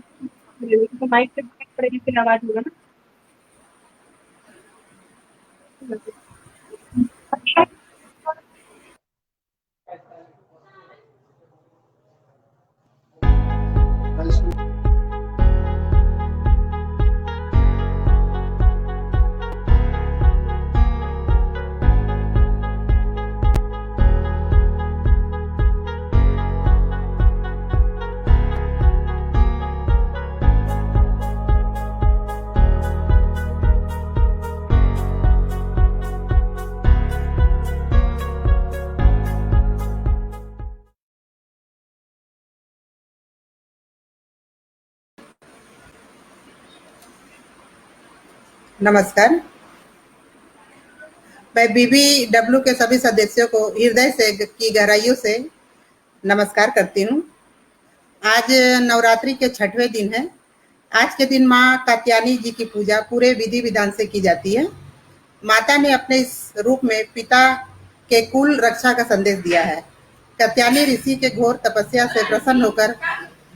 तो माइक पे बात पड़ेगी फिर आवाज होगा ना। नमस्कार। मैं बीबीडब्ल्यू के सभी सदस्यों को हृदय से की गहराइयों से नमस्कार करती हूँ। आज नवरात्रि के 6वें दिन है। आज के दिन माँ कात्यायनी जी की पूजा पूरे विधि विधान से की जाती है। माता ने अपने इस रूप में पिता के कुल रक्षा का संदेश दिया है। कात्यायनी ऋषि के घोर तपस्या से प्रसन्न होकर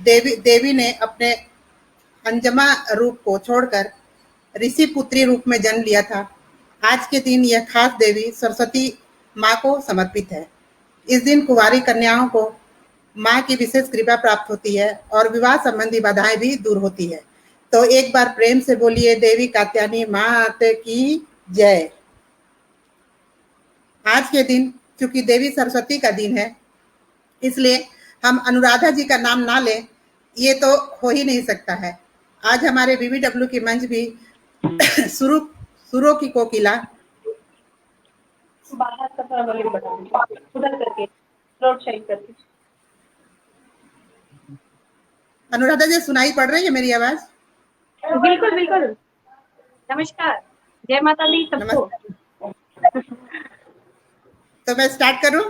देवी ने अपने अंजमा रूप को छोड़कर ऋषि पुत्री रूप में जन्म लिया था। आज के दिन यह खास देवी सरस्वती माँ को समर्पित है। इस दिन कुंवारी कन्याओं को माँ की विशेष कृपा प्राप्त होती है और विवाह संबंधी बाधाएं भी दूर होती है। तो एक बार प्रेम से बोलिए देवी कात्यायनी मात की जय। आज के दिन चूंकि देवी सरस्वती का दिन है, इसलिए हम अनुराधा जी का नाम ना लें ये तो हो ही नहीं सकता है। आज हमारे बीबीडब्ल्यू की मंच भी सुरों की कोकिला बाहर का थोड़ा वॉल्यूम बढ़ा दीजिए, उधर करके थ्रोट शाइन करके। अनुराधा जी सुनाई पड़ रही है मेरी आवाज? बिल्कुल बिल्कुल। नमस्कार, जय माता दी सबको। नमस्कार। तो मैं स्टार्ट करूं?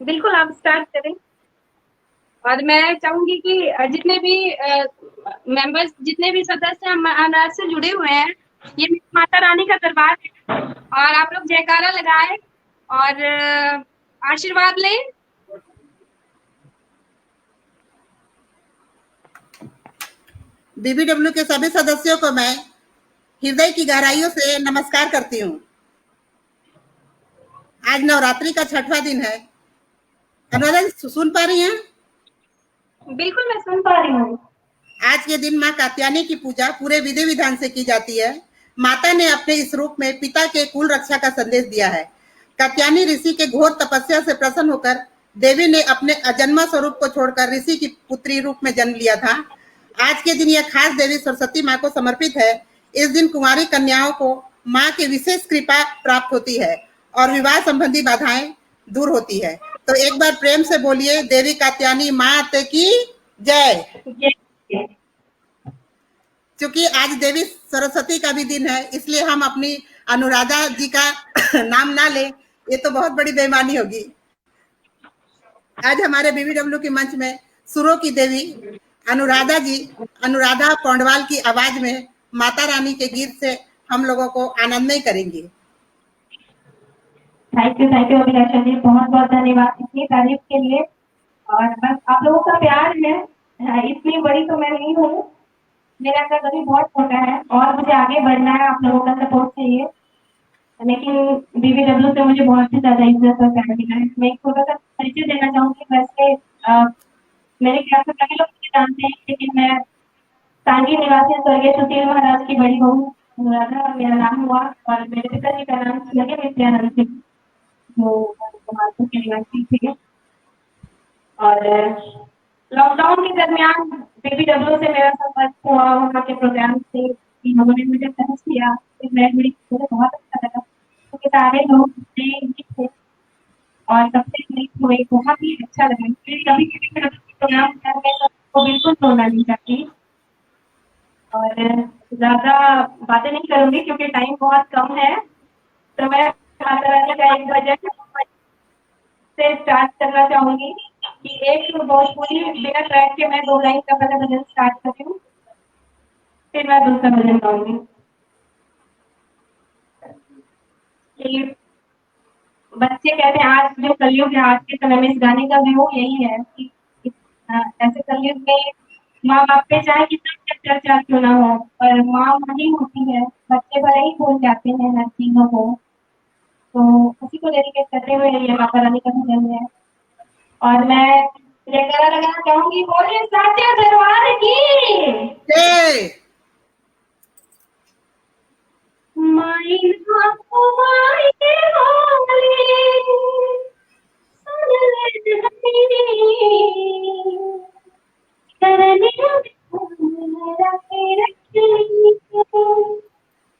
बिल्कुल आप स्टार्ट करें। और मैं चाहूंगी कि जितने भी मेंबर्स, जितने भी सदस्य अनाज से जुड़े हुए हैं, ये माता रानी का दरबार है और आप लोग जयकारा लगाएं और आशीर्वाद लें। बीबीडब्ल्यू के सभी सदस्यों को मैं हृदय की गहराइयों से नमस्कार करती हूँ। आज नवरात्रि का 6वां दिन है। अनुराधा जी सुन पा रही हैं? बिल्कुल मैं सुन पा रही हूँ। आज के दिन माँ कात्यायनी की पूजा पूरे विधि विधान से की जाती है। माता ने अपने इस रूप में पिता के कुल रक्षा का संदेश दिया है। कात्यायनी ऋषि के घोर तपस्या से प्रसन्न होकर देवी ने अपने अजन्मा स्वरूप को छोड़कर ऋषि की पुत्री रूप में जन्म लिया था। आज के दिन यह खास देवी सरस्वती माँ को समर्पित है। इस दिन कुंवारी कन्याओं को माँ की विशेष कृपा प्राप्त होती है और विवाह संबंधी बाधाएं दूर होती है। तो एक बार प्रेम से बोलिए देवी कात्यायनी मात की जय। क्योंकि आज देवी सरस्वती का भी दिन है, इसलिए हम अपनी अनुराधा जी का नाम ना ले ये तो बहुत बड़ी बेईमानी होगी। आज हमारे बीबीडब्ल्यू के मंच में सुरों की देवी अनुराधा जी, अनुराधा पौंडवाल की आवाज में माता रानी के गीत से हम लोगों को आनंदमय करेंगी। थैंक यू अभिलाषा जी, बहुत बहुत धन्यवाद इतनी तारीफ के लिए। और बस आप लोगों का प्यार है, इतनी बड़ी तो मैं नहीं हूँ, मेरा अंदर अभी बहुत छोटा है और मुझे आगे बढ़ना है, आप लोगों का सपोर्ट चाहिए। लेकिन बीबीडब्ल्यू से मुझे बहुत ही ज्यादा इज्जत और प्यार मिला है। मैं एक छोटा सा परिचय देना चाहूंगी। वैसे मेरे ख्याल से सभी लोग मुझे जानते हैं, लेकिन मैं सांगी निवासी स्वर्गीय सुशील महाराज की बड़ी बहू अनुराधा मेरा नाम हुआ और मेरे पिताजी का नाम लगे नित्यानंद सिंह, जो महाराष्ट्र के निवासी थे। और लॉकडाउन के दरमियान बीबीडब्ल्यू से मेरा संपर्क हुआ, वहाँ के प्रोग्राम से उन्होंने मुझे सर्च किया, फिर मैं जुड़ी, मुझे बहुत अच्छा लगा क्योंकि सारे लोग नए थे और सबसे क्लिक हुए, बहुत ही अच्छा लगा। फिर कभी कभी प्रोग्राम करने को बिल्कुल छोड़ना नहीं चाहती। और ज्यादा बातें नहीं करूंगी क्योंकि टाइम बहुत कम है, तो मैं माता रानी का एक भजन से स्टार्ट करना चाहूंगी कि एक भोजपुरी बिना ट्रैक के मैं 2 लाइन का पहले भजन स्टार्ट कर हूँ, फिर मैं दूसरा भजन गाऊंगी। बच्चे कहते हैं, आज जो कलयुग है, आज के समय में इस गाने का व्यू यही है कि ऐसे कलयुग में माँ बाप पे चाहे कितना भी अत्याचार क्यों ना हो, पर माँ वही होती है। बच्चे भले ही भूल जाते हैं हर चीजों को। तो उसी को डेडिकेट करते हुए ये माता रानी का भजन है। और मैं जयकारा लगाना चाहूंगी, बोलिए साचे दरबार की। जय। माई बापू माई के बोले, सुन ले हमी, करनिया मेरा के रखी,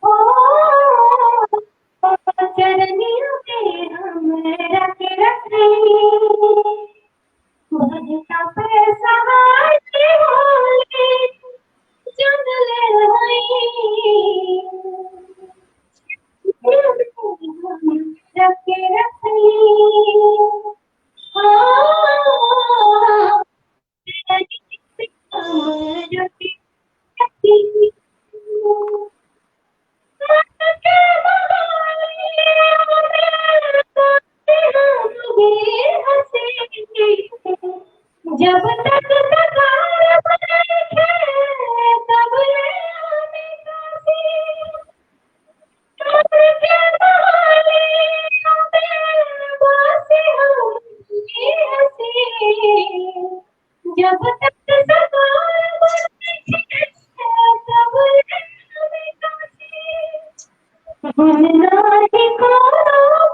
ओ चरनिया में हमरा के रखी, भजता पैसा के बोले, जंगल रखे रखी, जब तक सकार बने तब ले हमें काशी, जब तक सकार तब गुलनारी को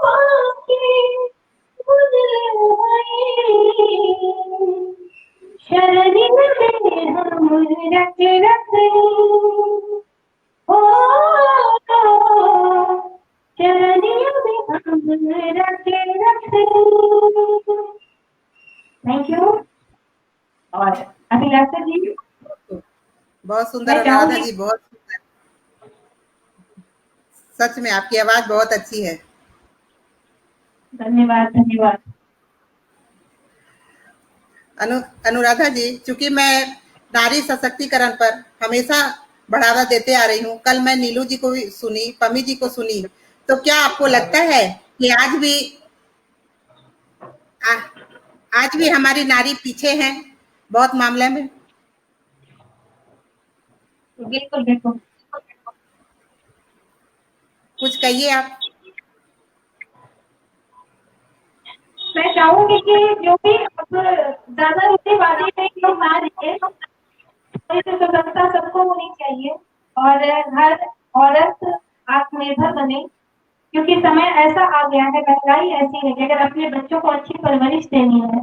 बाकी शरणी में हम रख रख ओ चरनियों में हम रख रख। Thank you. और अभिलाषा जी, बहुत सुंदर मैं अनुराधा चाहूंगी। जी, बहुत सुंदर। सच में आपकी आवाज बहुत अच्छी है। धन्यवाद धन्यवाद। अनुराधा जी, चूंकि मैं नारी सशक्तिकरण पर हमेशा बढ़ावा देते आ रही हूँ, कल मैं नीलू जी को भी सुनी, पमी जी को सुनी, तो क्या आपको लगता है कि आ, आज भी हमारी नारी पीछे हैं बहुत मामले में? बिल्कुल बिल्कुल। कुछ कहिए आप। मैं चाहूंगी कि जो भी अब ज्यादा रुचि में लोग ना रहे, थोड़ी सी सतर्कता सबको होनी चाहिए और हर औरत आत्मनिर्भर बने, क्योंकि समय ऐसा आ गया है, महंगाई ऐसी है कि अगर अपने बच्चों को अच्छी परवरिश देनी है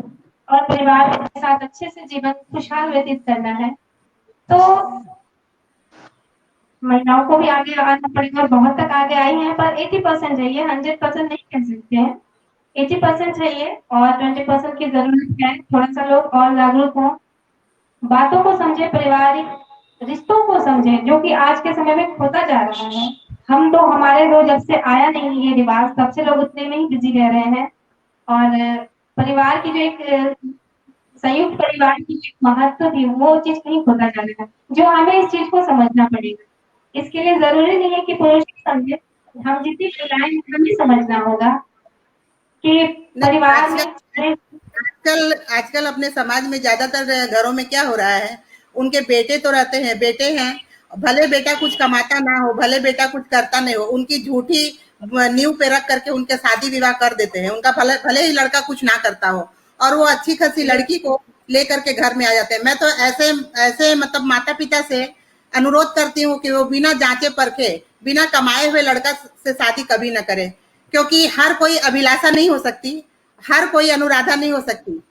और परिवार के साथ अच्छे से जीवन खुशहाल व्यतीत करना है, तो महिलाओं को भी आगे आना पड़ेगा। और बहुत तक आगे आई हैं, पर 80% चाहिए, 100% नहीं कह सकते हैं। 80% चाहिए और 20% की जरूरत है। थोड़ा सा लोग और जागरूक हों, बातों को समझे, पारिवारिक रिश्तों को समझे, जो कि आज के समय में खोता जा रहा है। हम तो हमारे जो जब से आया नहीं ये रिवाज, तब से लोग उतने में ही बिजी रह रहे हैं। और परिवार की जो एक संयुक्त परिवार की जो एक महत्व थी, वो चीज कहीं खोता जा रहा है, जो हमें इस चीज को समझना पड़ेगा। इसके लिए जरूरी नहीं है कि पुरुष ही समझे, हम जितनी महिलाएं हैं, हमें समझना होगा कि नहीं, परिवार में आजकल आजकल अपने समाज में ज्यादातर घरों में क्या हो रहा है, उनके बेटे तो रहते हैं, बेटे हैं, भले बेटा कुछ कमाता ना हो, भले बेटा कुछ करता नहीं हो, उनकी झूठी नींव पे रख करके उनके शादी विवाह कर देते हैं। उनका भले भले ही लड़का कुछ ना करता हो, और वो अच्छी खासी लड़की को लेकर के घर में आ जाते हैं। मैं तो ऐसे ऐसे मतलब माता पिता से अनुरोध करती हूँ कि वो बिना जांचे परखे, बिना कमाए हुए लड़का से शादी कभी ना करें, क्योंकि हर कोई अभिलाषा नहीं हो सकती, हर कोई अनुराधा नहीं हो सकती।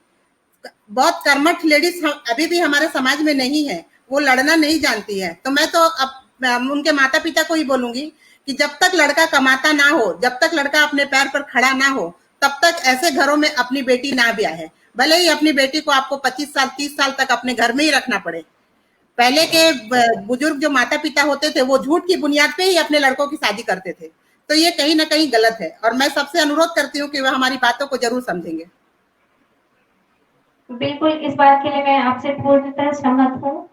बहुत कर्मठ लेडीज अभी भी हमारे समाज में नहीं है, वो लड़ना नहीं जानती है। तो मैं तो अब उनके माता पिता को ही बोलूंगी कि जब तक लड़का कमाता ना हो, जब तक लड़का अपने पैर पर खड़ा ना हो, तब तक ऐसे घरों में अपनी बेटी ना ब्याहे। भले ही अपनी बेटी को आपको 25 साल 30 साल तक अपने घर में ही रखना पड़े। पहले के बुजुर्ग जो माता पिता होते थे, वो झूठ की बुनियाद पे ही अपने लड़कों की शादी करते थे। तो ये कहीं ना कहीं गलत है, और मैं सबसे अनुरोध करती हूँ कि वह हमारी बातों को जरूर समझेंगे। बिल्कुल, इस बात के लिए मैं आपसे पूर्णतः सहमत हूँ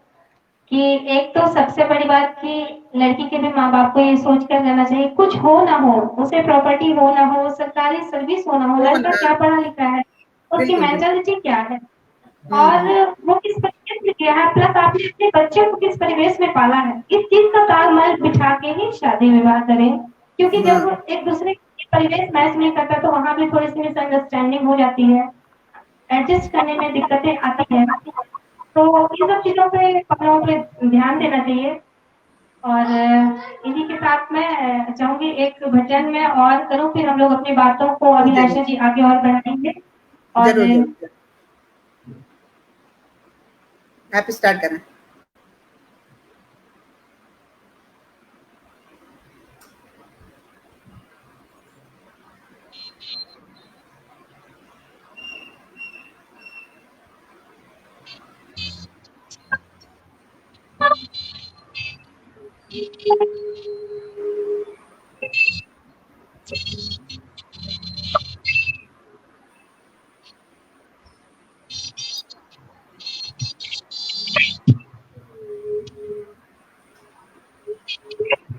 कि एक तो सबसे बड़ी बात कि लड़की के भी माँ बाप को ये सोच कर रहना चाहिए, कुछ हो ना हो, उसे प्रॉपर्टी हो ना हो, सरकारी सर्विस हो ना हो, वो लड़का ना, क्या पढ़ा लिखा है, उसकी बिल्कुल बिल्कुल। मेंटालिटी क्या है और वो किस तरीके मिल गया है, प्लस आपने अपने बच्चे को किस परिवेश में पाला है, इस चीज का तालमेल बिठा के ही शादी विवाह करें। क्योंकि जब एक दूसरे के परिवेश मैच नहीं करता तो वहां भी थोड़ी सी मिसअंडरस्टैंडिंग हो जाती है, एडजस्ट करने में दिक्कतें आती है। तो इन सब चीजों पे हम लोगों पे ध्यान देना चाहिए। और इन्हीं के साथ मैं चाहूंगी एक भजन में और करूं, फिर हम लोग अपनी बातों को अभिलाषा जी आगे और बढ़ाएंगे। और जरूर जरूर, आप स्टार्ट करें।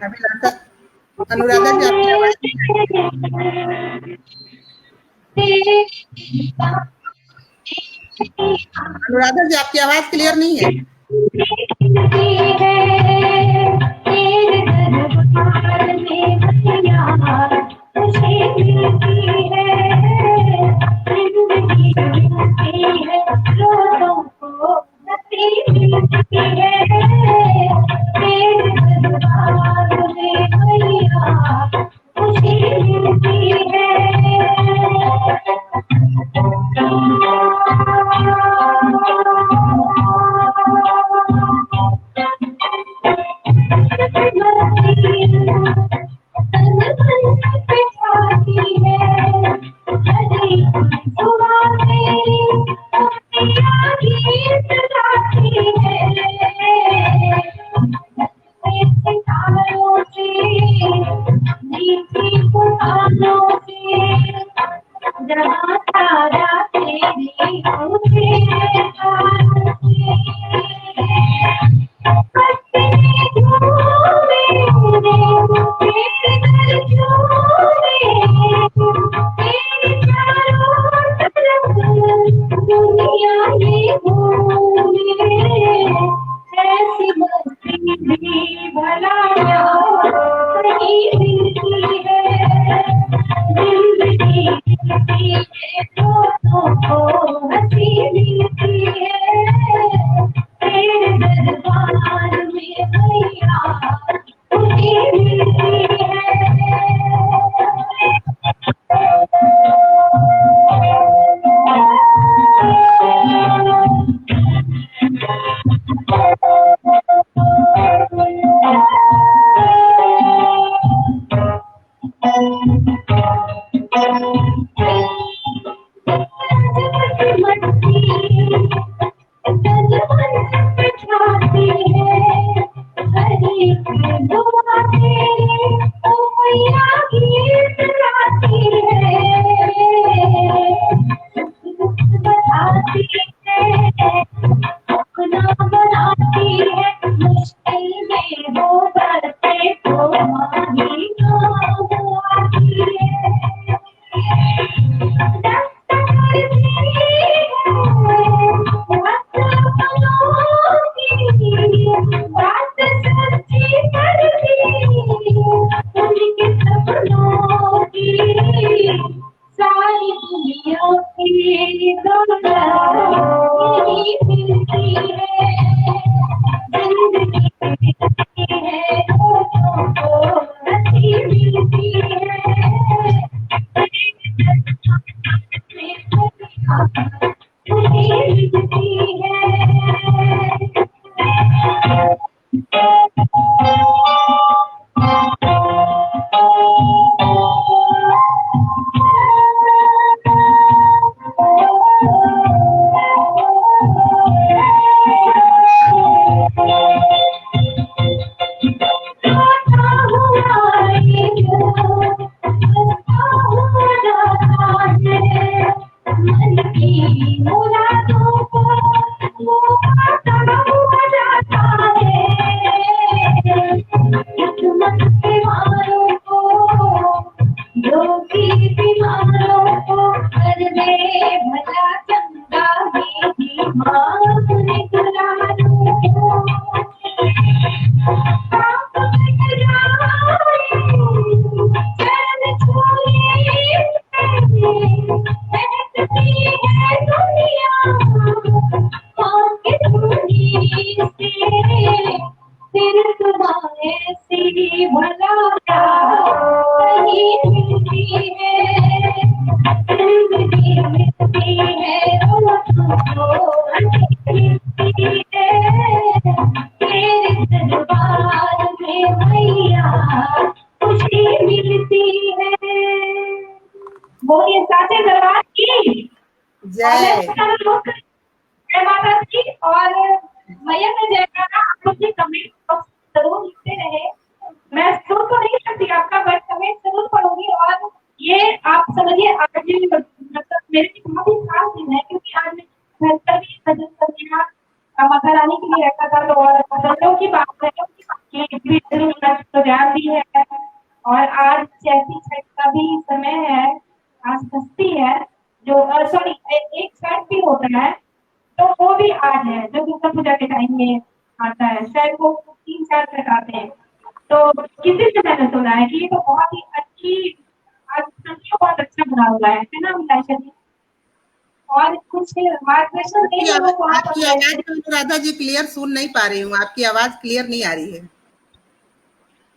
अभिलाषा, अनुराधा जी आपकी आवाज अनुराधा जी आपकी आवाज क्लियर नहीं है। आके दूंगी से फिर तुम्हारे सी भला क्या नहीं मिलती है जिंदगी मिलती है तुमको मिलती है तेरे दरबार में मैया खुशी मिलती है। बोलिए साचे दरबार की जय। जय माता दी। और मैया का जयकारा आप लोग कमेंट बॉक्स जरूर लिखते रहे। मैं सुन तो नहीं सकती आपका, बट कमेंट जरूर पढ़ूंगी। और ये आप समझिए आज मतलब मेरे लिए बहुत ही खास दिन है, क्योंकि आज मैं घर पर भी भजन संध्या माता रानी के लिए रखा था। तो और भजनों की बात है कि प्रोग्राम भी है, और आज चैती छठ का भी समय है। आज षष्ठी है, जो सॉरी एक छठ भी होता है, तो वो भी आज है जो दुर्गा पूजा के टाइम में आता है। शायद वो 3-4 तक आते हैं। तो किसी से मैंने सुना है कि ये तो बहुत ही अच्छी, आज सच बहुत अच्छा बना हुआ है ना अभिलाषा जी। और कुछ मार्गदर्शन दे लोगों को आप आपकी आवाज में अनुराधा जी क्लियर सुन नहीं पा रही हूँ, आपकी आवाज क्लियर नहीं आ रही है।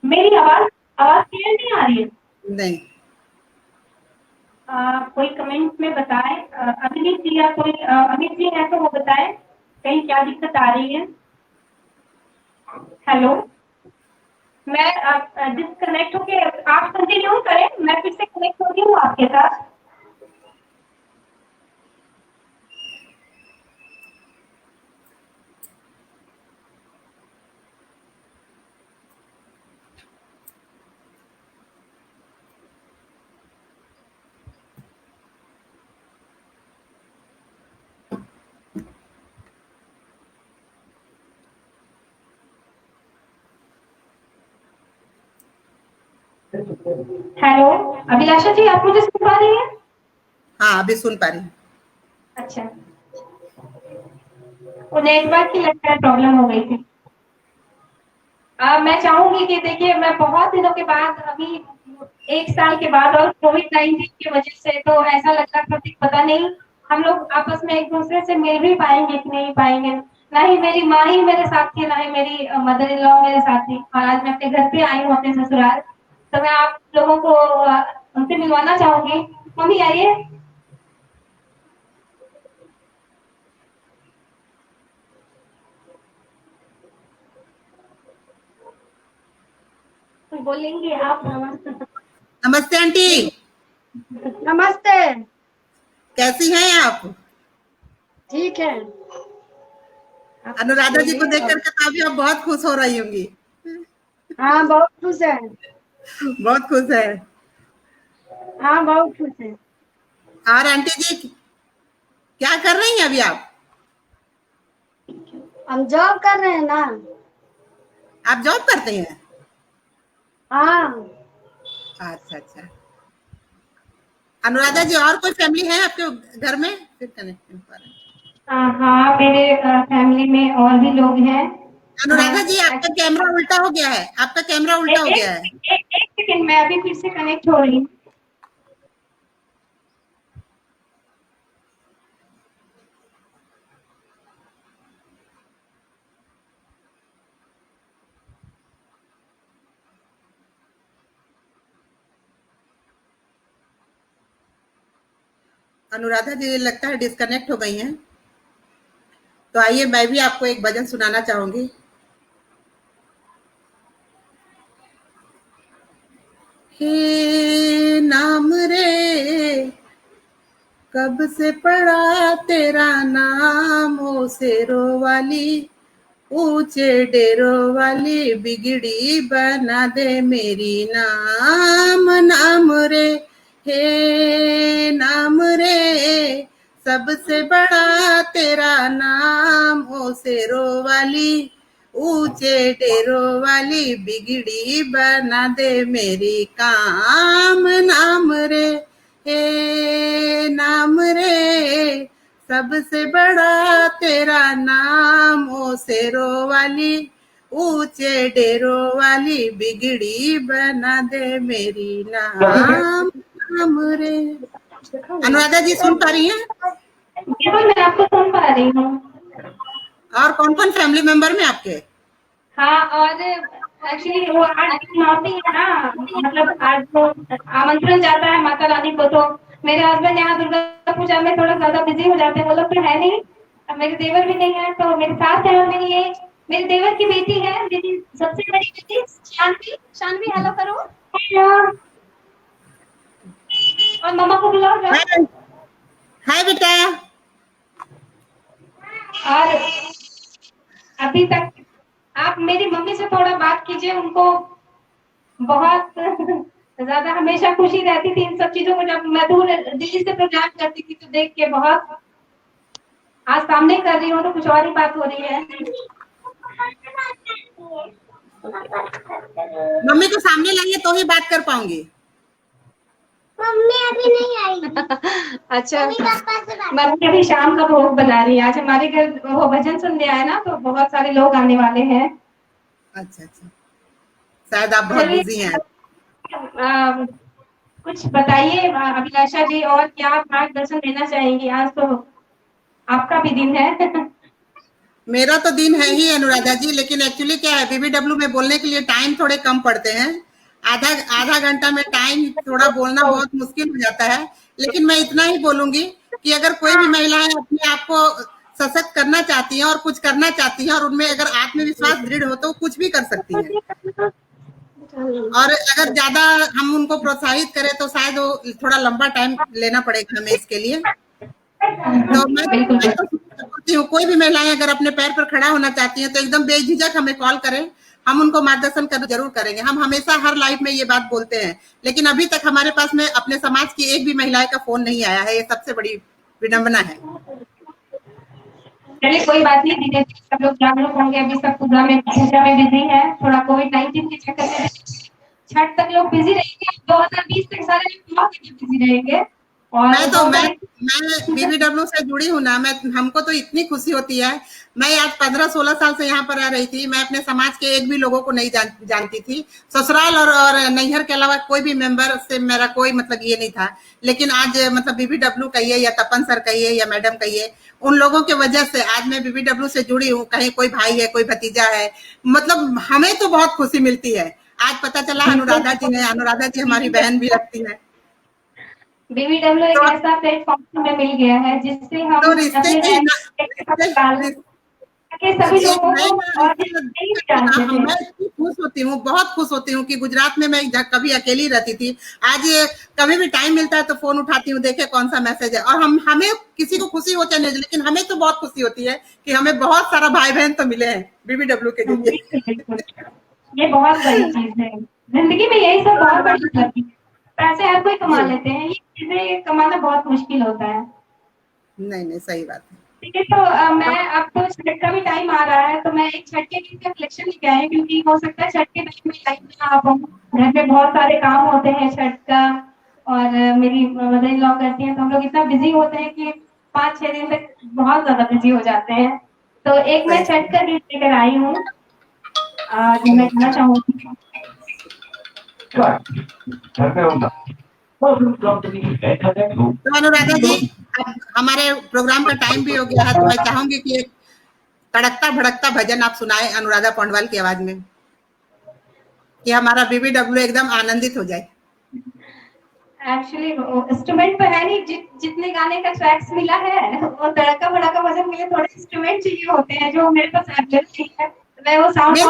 मेरी आवाज आवाज क्लियर नहीं आ रही है? नहीं। कोई कमेंट में बताए अभिनीत जी, या कोई अमित जी है तो वो बताए कहीं क्या दिक्कत आ रही है। हेलो, मैं डिस्कनेक्ट होके आप कंटिन्यू करें, मैं फिर से कनेक्ट हो रही हूँ आपके साथ। हेलो अभिलाषा जी, आप मुझे सुन पा रही हैं? हाँ अभी सुन पा रही हूँ। अच्छा, वो नेटवर्क की लगता है प्रॉब्लम हो गई थी। मैं चाहूंगी कि देखिए, मैं बहुत दिनों के बाद, अभी 1 साल के बाद, और कोविड-19 की वजह से तो ऐसा लग रहा था कि पता नहीं हम लोग आपस में एक दूसरे से मिल भी पाएंगे कि नहीं पाएंगे। ना ही मेरी माँ ही मेरे साथ थी, ना ही मेरी मदर इन लॉ मेरे साथ थी। और आज मैं अपने घर पे आई हूँ, अपने ससुराल। तो मैं आप लोगों को उनसे मिलवाना चाहूंगी। मम्मी आइए। बोलेंगे आप? नमस्ते आंटी। नमस्ते। कैसी हैं आप? ठीक है। अनुराधा जी को देख करके तो अभी आप बहुत खुश हो रही होंगी। हाँ बहुत खुश है। बहुत खुश है। हाँ बहुत खुश है। और आंटी जी क्या कर रही हैं अभी आप? हम जॉब कर रहे हैं ना। आप जॉब करते हैं? हाँ। अच्छा अच्छा। अनुराधा जी और कोई फैमिली है आपके घर में? फिर कनेक्ट नहीं पा रहे। हाँ मेरे फैमिली में और भी लोग हैं। अनुराधा जी आपका कैमरा उल्टा हो गया है, आपका कैमरा उल्टा हो गया है। एक सेकंड, मैं अभी फिर से कनेक्ट हो रही हूँ। अनुराधा जी लगता है डिस्कनेक्ट हो गई हैं। तो आइए मैं भी आपको एक भजन सुनाना चाहूंगी। हे नाम रे कब से पड़ा तेरा नाम, ओ शेरो वाली ऊंचे डेरों वाली बिगड़ी बना दे मेरी नाम। नाम रे हे नाम रे सबसे बड़ा तेरा नाम, ओ शेरों वाली ऊंचे डेरों वाली बिगड़ी बना दे मेरी काम। नाम रे हे नाम रे सबसे बड़ा तेरा नाम, ओ शेरों वाली ऊंचे डेरों वाली बिगड़ी बना दे मेरी नाम। नाम रे। अनुराधा जी सुन पा रही हैं? बिल्कुल, मैं आपको सुन रही हूँ। और कौन कौन फैमिली मेंबर में आपके? हाँ, और एक्चुअली वो आज माफी है ना, मतलब आज तो आमंत्रण जाता है माता रानी को, तो मेरे हस्बैंड यहाँ दुर्गा पूजा में थोड़ा ज्यादा बिजी हो जाते हैं, वो लोग तो है नहीं। अब मेरे देवर भी नहीं है, तो मेरे साथ है, और मेरे देवर की बेटी है, मेरी सबसे बड़ी बेटी शानवी। शानवी हेलो करो। हेलो। और मम्मा को बुलाओ जाओ। हाय हाय बेटा। और अभी तक आप मेरी मम्मी से थोड़ा बात कीजिए, उनको बहुत ज्यादा हमेशा खुशी रहती थी इन सब चीजों को, जब मैं दूर दिल्ली से प्रोग्राम करती थी तो देख के बहुत। आज सामने कर रही हूँ तो कुछ और ही बात हो रही है। मम्मी को सामने लाइए तो ही बात कर पाऊंगी। मम्मी अभी नहीं आई। अच्छा, मम्मी अभी शाम का भोग बना रही है। आज हमारे घर वो भजन सुनने आए ना, तो बहुत सारे लोग आने वाले हैं। अच्छा अच्छा, शायद आप बहुत चलिए, बिजी हैं। कुछ बताइए अभिलाषा जी, और क्या आप मार्गदर्शन देना चाहेंगी? आज तो आपका भी दिन है। मेरा तो दिन है ही अनुराधा जी, लेकिन एक्चुअली क्या है, बीबीडब्ल्यू में बोलने के लिए टाइम थोड़े कम पड़ते हैं। आधा आधा घंटा में टाइम थोड़ा बोलना बहुत मुश्किल हो जाता है। लेकिन मैं इतना ही बोलूंगी कि अगर कोई भी महिलाएं अपने आप को सशक्त करना चाहती हैं और कुछ करना चाहती हैं और उनमें अगर आत्मविश्वास दृढ़ हो तो वो कुछ भी कर सकती हैं। और अगर ज्यादा हम उनको प्रोत्साहित करें तो शायद वो थोड़ा लंबा टाइम लेना पड़ेगा हमें इसके लिए। तो बिल्कुल मैं तो सोचती हूँ कोई भी महिलाएं अगर अपने पैर पर खड़ा होना चाहती हैं तो एकदम बेझिझक हमें कॉल करें, हम उनको मार्गदर्शन कर जरूर करेंगे। हम हमेशा हर लाइफ में ये बात बोलते हैं, लेकिन अभी तक हमारे पास में अपने समाज की एक भी महिला का फोन नहीं आया है। ये सबसे बड़ी विडंबना है। चलिए, कोई बात नहीं, धीरे धीरे सब लोग जागरूक होंगे। अभी सब पूजा में बिजी है, थोड़ा कोविड-19 के चक्कर में छठ तक लोग बिजी रहेंगे, 2020 तक सारे लोग बहुत बिजी रहेंगे। और मैं तो मैं 2020 मैं बीबीडब्ल्यू से जुड़ी हूँ ना, मैं हमको तो इतनी खुशी होती है। मैं आज 15-16 साल से यहाँ पर रह रही थी, मैं अपने समाज के एक भी लोगों को नहीं जानती थी। ससुराल और नैहर के अलावा कोई भी मेंबर से मेरा कोई मतलब ये नहीं था। लेकिन आज मतलब बीबीडब्ल्यू कहिए या तपन सर कहिए या मैडम कहिए, उन लोगों के वजह से आज मैं बीबीडब्ल्यू से जुड़ी हूँ। कहीं कोई भाई है, कोई भतीजा है, मतलब हमें तो बहुत खुशी मिलती है। आज पता चला अनुराधा जी हमारी बहन भी लगती है। बीबीडब्ल्यू एक तो ऐसा प्लेटफॉर्म हमें मिल गया है जिससे हम तो रिश्ते अपने की ना बहन रिश्ते के सभी एक लोगों नए को, ना और रिश्ते जिससे नहीं लगते हैं जानते ना, थे। मैं इतनी खुश होती हूँ, बहुत खुश होती हूँ कि गुजरात में मैं कभी अकेली रहती थी। आज ये कभी भी टाइम मिलता है तो फोन उठाती हूँ, देखे कौन सा मैसेज है। और हमें किसी को खुशी हो चाहे नहीं, लेकिन हमें तो बहुत खुशी होती है कि हमें बहुत सारा भाई बहन तो मिले हैं बीबीडब्ल्यू के जरिए। बिल्कुल, बिल्कुल। ये बहुत बड़ी चीज है। जिंदगी में यही सब बहुत बड़ी उपलब्धि है। पैसे हर कोई कमा जी, लेते हैं, ये चीजें कमाना बहुत मुश्किल होता है। नहीं नहीं, सही बात है। ठीक है, तो मैं अब तो छठ का भी टाइम आ रहा है, तो मैं एक छठ के गीत का कलेक्शन लेके आई हूँ, क्योंकि हो सकता है छठ के टाइम में लाइव ना आ पाऊँ। घर में बहुत सारे काम होते हैं छठ का, और मेरी मदर इन लॉ करती हैं, तो हम लोग इतना बिजी होते हैं कि 5-6 दिन तक बहुत ज्यादा बिजी हो जाते हैं। तो एक मैं सही छठ सही। का गीत लेकर आई हूँ, जो मैं गाना चाहूंगी। घर पे होगा तो अनुराधा जी, अब हमारे प्रोग्राम का टाइम भी हो गया है, तो मैं चाहूंगी कि एक तड़कता भड़कता भजन आप सुनाए अनुराधा पौंडवाल की आवाज में, कि हमारा बीबीडब्ल्यू एकदम आनंदित हो जाए। एक्चुअली इंस्ट्रूमेंट तो है नहीं, जितने गाने का ट्रैक्स मिला है वो तड़का भड़का भजन के लिए थोड़े इंस्ट्रूमेंट चाहिए होते हैं, जो मेरे पास अवेलेबल नहीं है। मैं वो साउंड नहीं,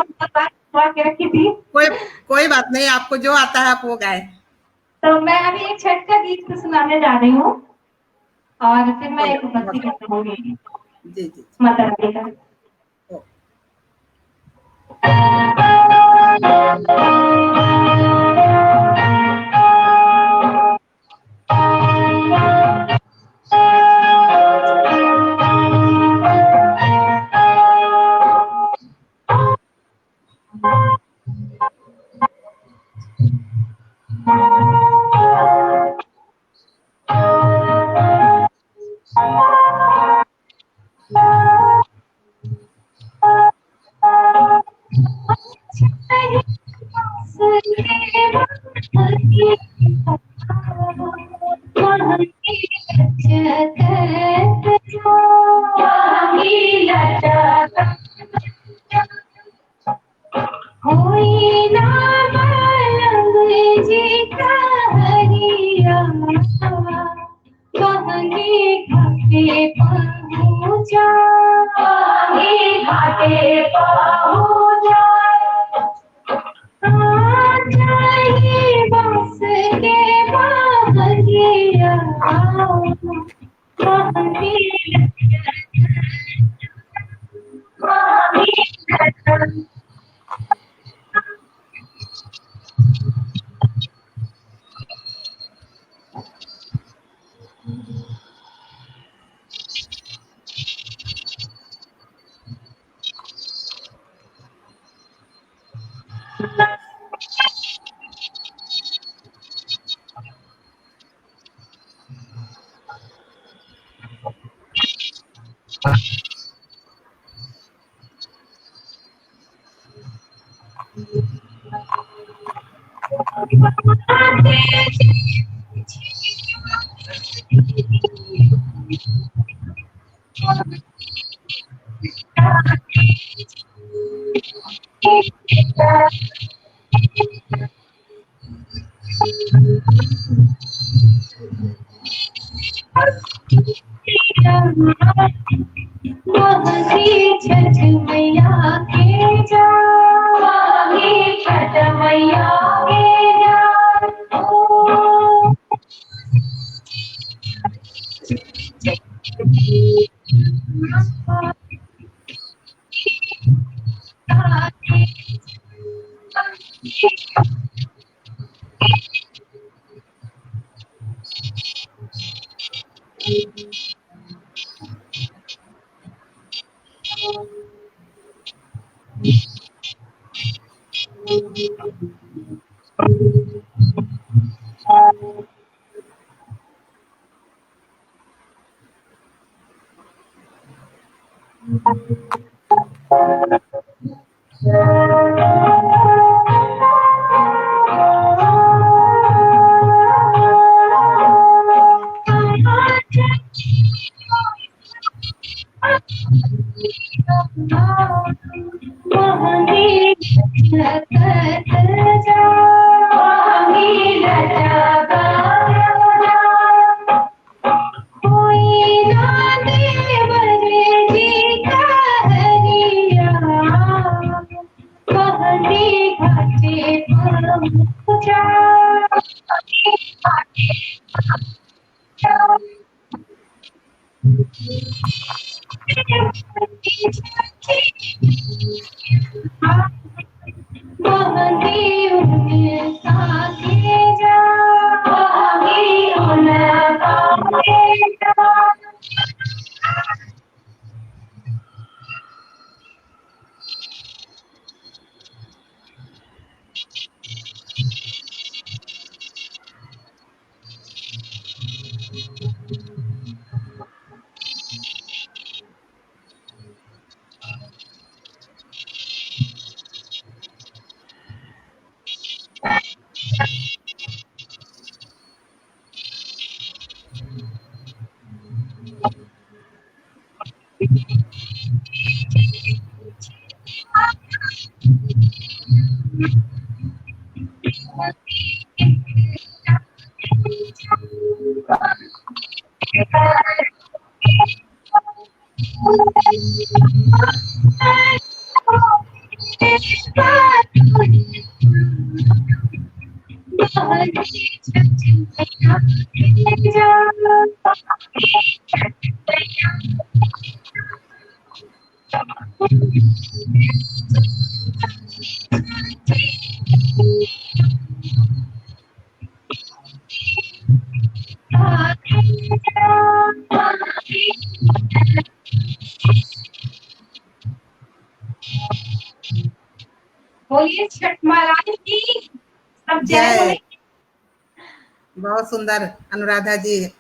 बहुत के रखी थी। कोई कोई बात नहीं, आपको जो आता है आप वो गाए। तो मैं अभी एक छठ का गीत सुनाने जा रही हूँ, और फिर मैं एक भक्ति बहुत गीत गाऊंगी जी जी जी। माता रानी का। ओ, पूजा माही घाटे पहुँचा जाए बस के बाहरिया छठ मैया के जा छठ मैया के जा बोलिए छठ महाराज की सब जय जय। बोले। बहुत सुंदर अनुराधा जी,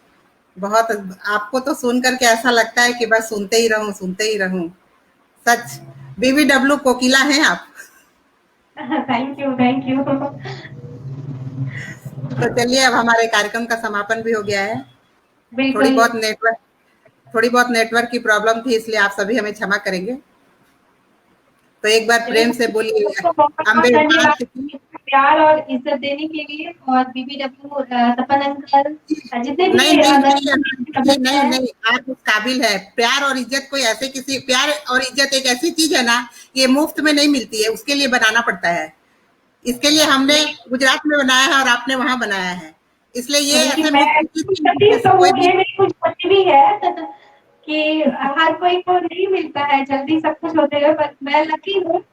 बहुत। आपको तो सुन करके ऐसा लगता है कि बस सुनते ही रहूं। सच BBW कोकिला हैं आप। Thank you thank you. तो चलिए, अब हमारे कार्यक्रम का समापन भी हो गया है। थोड़ी बिल्कुल बहुत नेटवर्क की प्रॉब्लम थी, इसलिए आप सभी हमें क्षमा करेंगे। तो एक बार प्रेम से बोलिए आपको बहुत बहुत अम्बे मात धन्यवाद। की। प्यार और इज्जत देने के लिए, और BBW तपन अंकल, जितने भी नहीं नहीं नहीं नहीं सदस्य नहीं हैं। नहीं, आप उस काबिल है। प्यार और इज्जत कोई ऐसे किसी, प्यार और इज्जत एक ऐसी चीज है ना, ये मुफ्त में नहीं मिलती है, उसके लिए बनाना पड़ता है। इसके लिए हमने गुजरात में बनाया है और आपने वहां बनाया है, इसलिए ये लेकिन ऐसे मैं मुफ्त की कुछ चीज नहीं तकलीफ है, तो कोई वो भी। ये मेरी कुछ खुशी भी है कि हर कोई को नहीं मिलता है जल्दी सब कुछ होते हुए, पर मैं लकी हूँ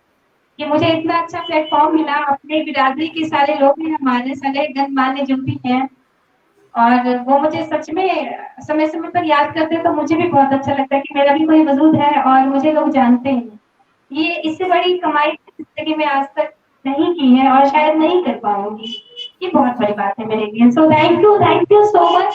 कि मुझे इतना अच्छा प्लेटफॉर्म मिला। अपने बिरादरी के सारे लोग हैं, हमारे सारे गणमान्य जो भी हैं, और वो मुझे सच में समय समय पर याद करते हैं, तो मुझे भी बहुत अच्छा लगता है कि मेरा भी कोई वजूद है और मुझे लोग जानते हैं। ये इससे बड़ी कमाई जिंदगी में आज तक नहीं की है और शायद नहीं कर पाऊंगी। ये बहुत बड़ी बात है मेरे लिए। So thank you so much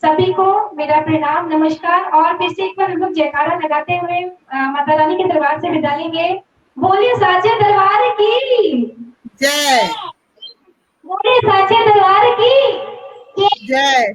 सभी को। मेरा प्रणाम, नमस्कार, और फिर से एक बार हम लोग जयकारा लगाते हुए माता रानी के दरबार से विदा लेंगे। बोलिए साचे दरबार की, जय बोलिए साचे दरबार की। जय।